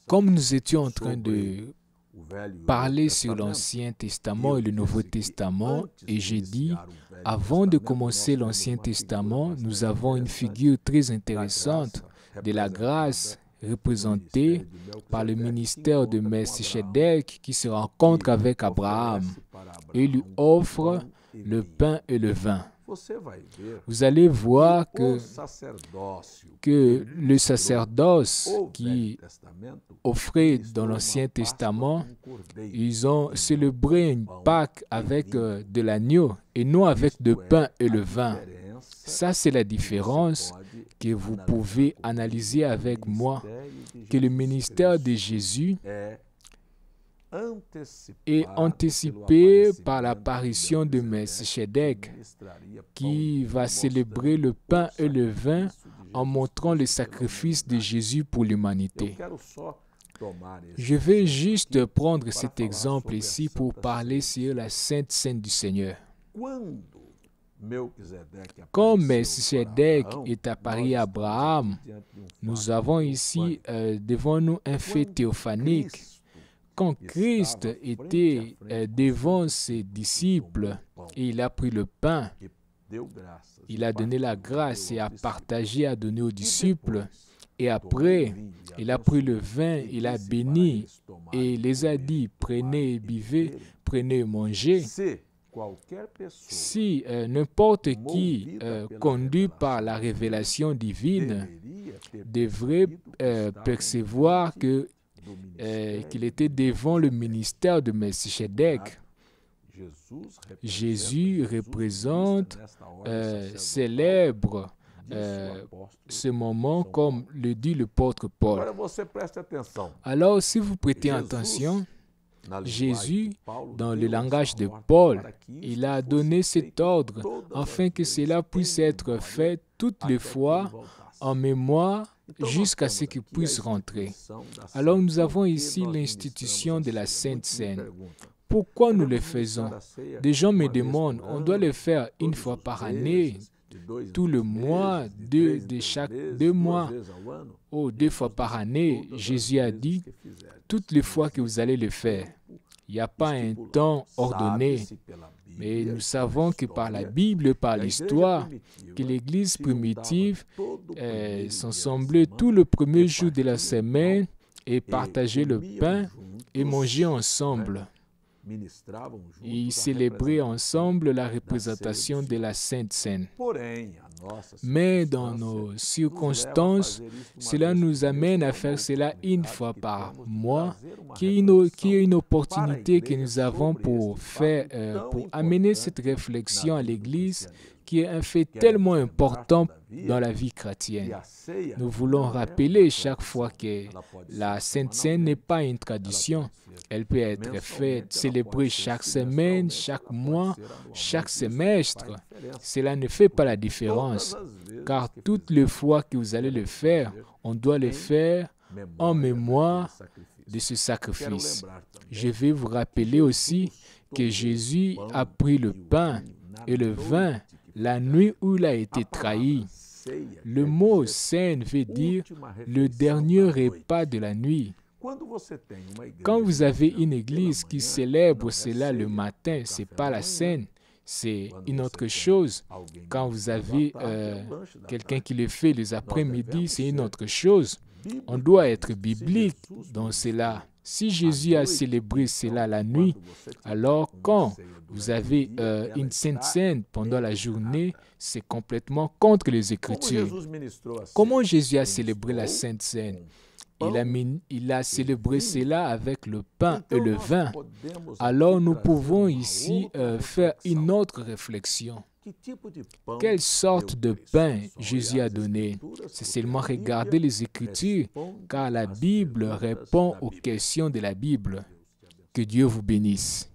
Comme nous étions en train de parler sur l'Ancien Testament et le Nouveau Testament, et j'ai dit, avant de commencer l'Ancien Testament, nous avons une figure très intéressante de la grâce représentée par le ministère de Melchisedec qui se rencontre avec Abraham et lui offre le pain et le vin. Vous allez voir que le sacerdoce qui offrait dans l'Ancien Testament, ils ont célébré une Pâque avec de l'agneau et non avec de pain et le vin. Ça, c'est la différence que vous pouvez analyser avec moi, que le ministère de Jésus est anticipé par l'apparition de Melchisedec, qui va célébrer le pain et le vin en montrant le sacrifice de Jésus pour l'humanité. Je vais juste prendre cet exemple ici pour parler sur la Sainte Seine du Seigneur. Quand Melchisedec est apparu à Abraham, nous avons ici devant nous un fait théophanique. Quand Christ était devant ses disciples et il a pris le pain, il a donné la grâce et a partagé, a donné aux disciples. Et après, il a pris le vin, il a béni et les a dit, prenez et buvez, prenez et mangez. Si n'importe qui, conduit par la révélation divine, devrait percevoir qu'il était devant le ministère de Melchisedec. Jésus représente, célèbre ce moment comme le dit le l'apôtre Paul. Alors, si vous prêtez attention, Jésus, dans le langage de Paul, il a donné cet ordre afin que cela puisse être fait toutes les fois en mémoire jusqu'à ce qu'il puisse rentrer. Alors nous avons ici l'institution de la Sainte Seine. Pourquoi nous le faisons? Des gens me demandent, on doit le faire une fois par année, tout le mois, chaque 2 mois, ou 2 fois par année. Jésus a dit, toutes les fois que vous allez le faire. Il n'y a pas un temps ordonné. Mais nous savons que par la Bible, par l'histoire, que l'Église primitive s'assemblait tout le premier jour de la semaine et partageait le pain et mangeait ensemble. Ils célébraient ensemble la représentation de la Sainte Seine. Mais dans nos circonstances, cela nous amène à faire cela une fois par mois, qui est une opportunité que nous avons pour amener cette réflexion à l'Église, qui est un fait tellement important dans la vie chrétienne. Nous voulons rappeler chaque fois que la Sainte Seine n'est pas une tradition. Elle peut être faite, célébrée chaque semaine, chaque mois, chaque semestre. Cela ne fait pas la différence, car toutes les fois que vous allez le faire, on doit le faire en mémoire de ce sacrifice. Je vais vous rappeler aussi que Jésus a pris le pain et le vin la nuit où il a été trahi. Le mot « Seine » veut dire le dernier repas de la nuit. Quand vous avez une église qui célèbre cela le matin, ce n'est pas la Seine, c'est une autre chose. Quand vous avez quelqu'un qui le fait les après-midi, c'est une autre chose. On doit être biblique dans cela. Si Jésus a célébré cela la nuit, alors quand vous avez une Sainte Seine pendant la journée, c'est complètement contre les Écritures. Comment Jésus a célébré la Sainte Seine? Il a célébré cela avec le pain et le vin. Alors nous pouvons ici faire une autre réflexion. Quelle sorte de pain Jésus a donné? C'est seulement regarder les Écritures, car la Bible répond aux questions de la Bible. Que Dieu vous bénisse.